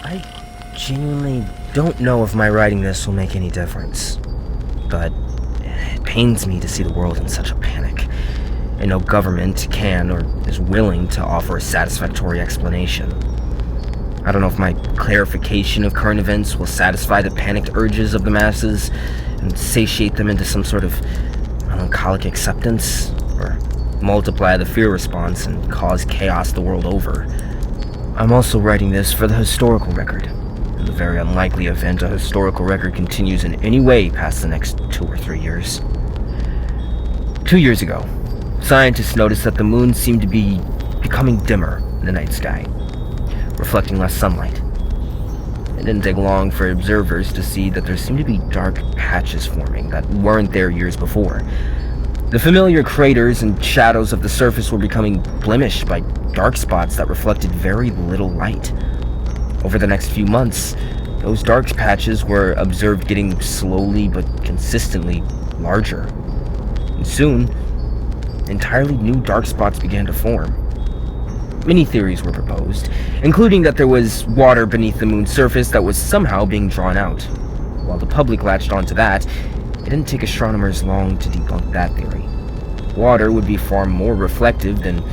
I genuinely don't know if my writing this will make any difference, but it pains me to see the world in such a panic, and no government can or is willing to offer a satisfactory explanation. I don't know if my clarification of current events will satisfy the panicked urges of the masses and satiate them into some sort of melancholic acceptance, or multiply the fear response and cause chaos the world over. I'm also writing this for the historical record, in the very unlikely event a historical record continues in any way past the next 2 or 3 years. 2 years ago, scientists noticed that the moon seemed to be becoming dimmer in the night sky, reflecting less sunlight. It didn't take long for observers to see that there seemed to be dark patches forming that weren't there years before. The familiar craters and shadows of the surface were becoming blemished by dark spots that reflected very little light. Over the next few months, those dark patches were observed getting slowly but consistently larger. And soon, entirely new dark spots began to form. Many theories were proposed, including that there was water beneath the moon's surface that was somehow being drawn out. While the public latched onto that, it didn't take astronomers long to debunk that theory. Water would be far more reflective than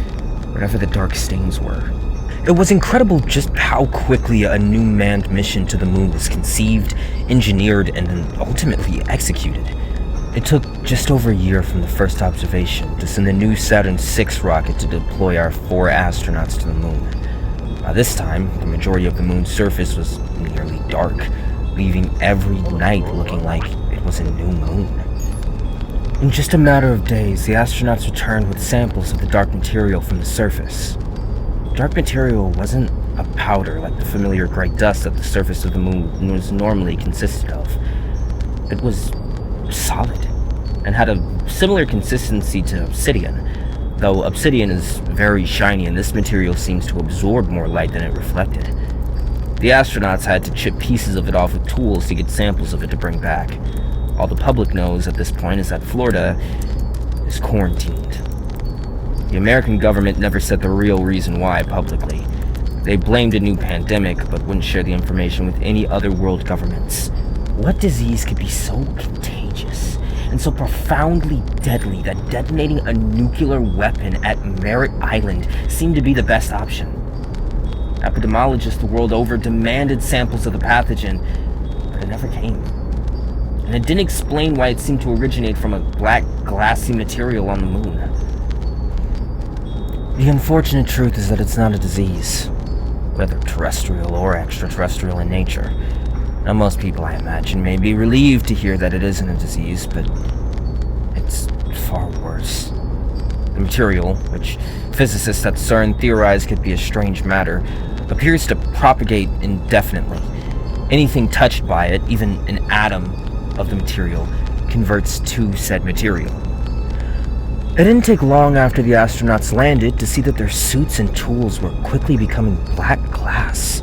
whatever the dark stains were. It was incredible just how quickly a new manned mission to the moon was conceived, engineered, and then ultimately executed. It took just over a year from the first observation to send the new Saturn VI rocket to deploy our 4 astronauts to the moon. By this time, the majority of the moon's surface was nearly dark, leaving every night looking like it was a new moon. In just a matter of days, the astronauts returned with samples of the dark material from the surface. Dark material wasn't a powder like the familiar gray dust that the surface of the moon was normally consisted of. It was solid, and had a similar consistency to obsidian, though obsidian is very shiny and this material seems to absorb more light than it reflected. The astronauts had to chip pieces of it off with tools to get samples of it to bring back. All the public knows at this point is that Florida is quarantined. The American government never said the real reason why publicly. They blamed a new pandemic, but wouldn't share the information with any other world governments. What disease could be so contagious and so profoundly deadly that detonating a nuclear weapon at Merritt Island seemed to be the best option? Epidemiologists the world over demanded samples of the pathogen, but it never came. And it didn't explain why it seemed to originate from a black, glassy material on the moon. The unfortunate truth is that it's not a disease, whether terrestrial or extraterrestrial in nature. Now, most people, I imagine, may be relieved to hear that it isn't a disease, but it's far worse. The material, which physicists at CERN theorize could be a strange matter, appears to propagate indefinitely. Anything touched by it, even an atom of the material, converts to said material. It didn't take long after the astronauts landed to see that their suits and tools were quickly becoming black glass.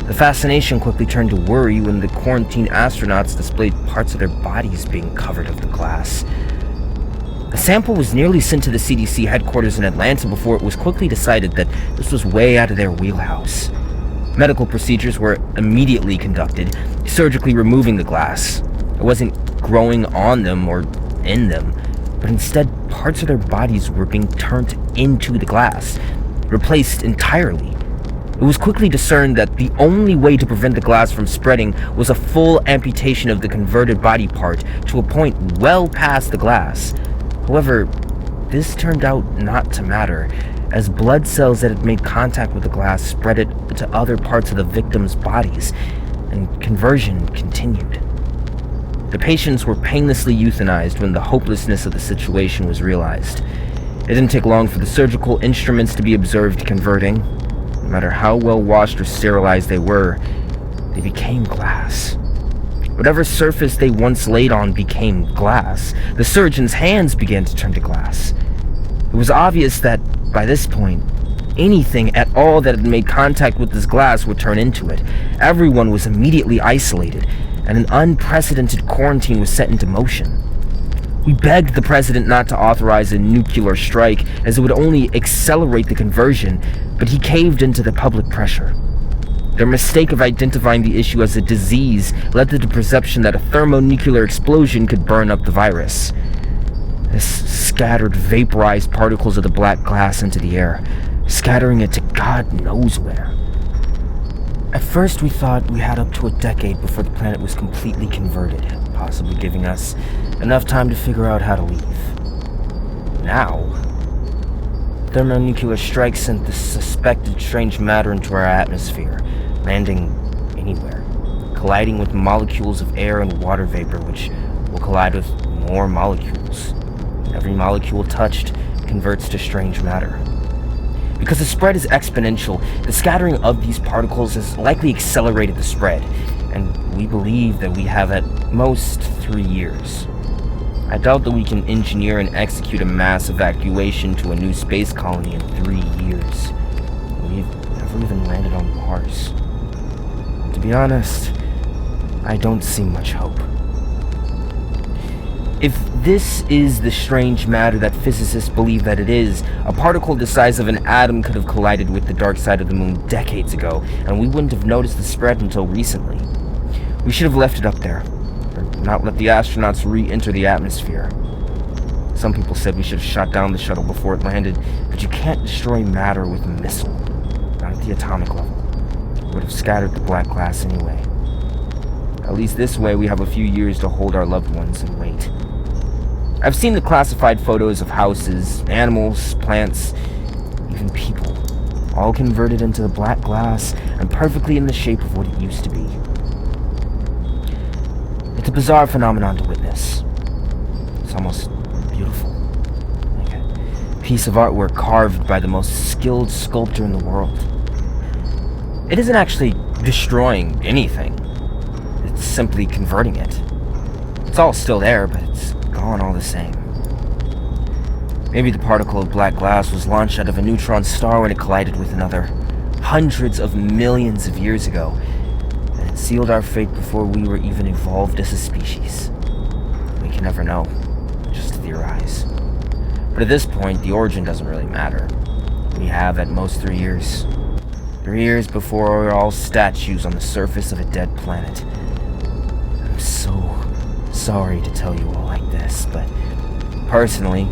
The fascination quickly turned to worry when the quarantined astronauts displayed parts of their bodies being covered with the glass. A sample was nearly sent to the CDC headquarters in Atlanta before it was quickly decided that this was way out of their wheelhouse. Medical procedures were immediately conducted, surgically removing the glass. It wasn't growing on them or in them, but instead parts of their bodies were being turned into the glass, replaced entirely. It was quickly discerned that the only way to prevent the glass from spreading was a full amputation of the converted body part to a point well past the glass. However, this turned out not to matter, as blood cells that had made contact with the glass spread it to other parts of the victims' bodies, and conversion continued. The patients were painlessly euthanized when the hopelessness of the situation was realized. It didn't take long for the surgical instruments to be observed converting. No matter how well washed or sterilized they were, they became glass. Whatever surface they once laid on became glass. The surgeon's hands began to turn to glass. It was obvious that, by this point, anything at all that had made contact with this glass would turn into it. Everyone was immediately isolated, and an unprecedented quarantine was set into motion. We begged the president not to authorize a nuclear strike, as it would only accelerate the conversion, but he caved into the public pressure. Their mistake of identifying the issue as a disease led to the perception that a thermonuclear explosion could burn up the virus. This scattered vaporized particles of the black glass into the air, scattering it to God knows where. At first, we thought we had up to a decade before the planet was completely converted, possibly giving us enough time to figure out how to leave. Now, thermonuclear strikes sent the suspected strange matter into our atmosphere, landing anywhere, colliding with molecules of air and water vapor, which will collide with more molecules. Every molecule touched converts to strange matter. Because the spread is exponential, the scattering of these particles has likely accelerated the spread, and we believe that we have at most 3 years. I doubt that we can engineer and execute a mass evacuation to a new space colony in 3 years. We've never even landed on Mars. To be honest, I don't see much hope. If this is the strange matter that physicists believe that it is, a particle the size of an atom could have collided with the dark side of the moon decades ago, and we wouldn't have noticed the spread until recently. We should have left it up there, or not let the astronauts re-enter the atmosphere. Some people said we should have shot down the shuttle before it landed, but you can't destroy matter with a missile, not at the atomic level. It would have scattered the black glass anyway. At least this way we have a few years to hold our loved ones and wait. I've seen the classified photos of houses, animals, plants, even people, all converted into the black glass and perfectly in the shape of what it used to be. It's a bizarre phenomenon to witness. It's almost beautiful, like a piece of artwork carved by the most skilled sculptor in the world. It isn't actually destroying anything, it's simply converting it. It's all still there, but it's gone all the same. Maybe the particle of black glass was launched out of a neutron star when it collided with another, hundreds of millions of years ago, and it sealed our fate before we were even evolved as a species. We can never know, just theorize. But at this point, the origin doesn't really matter. We have at most 3 years. 3 years before we're all statues on the surface of a dead planet. I'm so sorry to tell you all like this, but personally,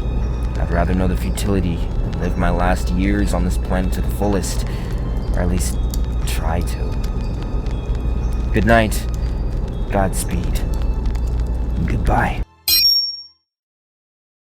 I'd rather know the futility than live my last years on this planet to the fullest, or at least try to. Good night, Godspeed, and goodbye.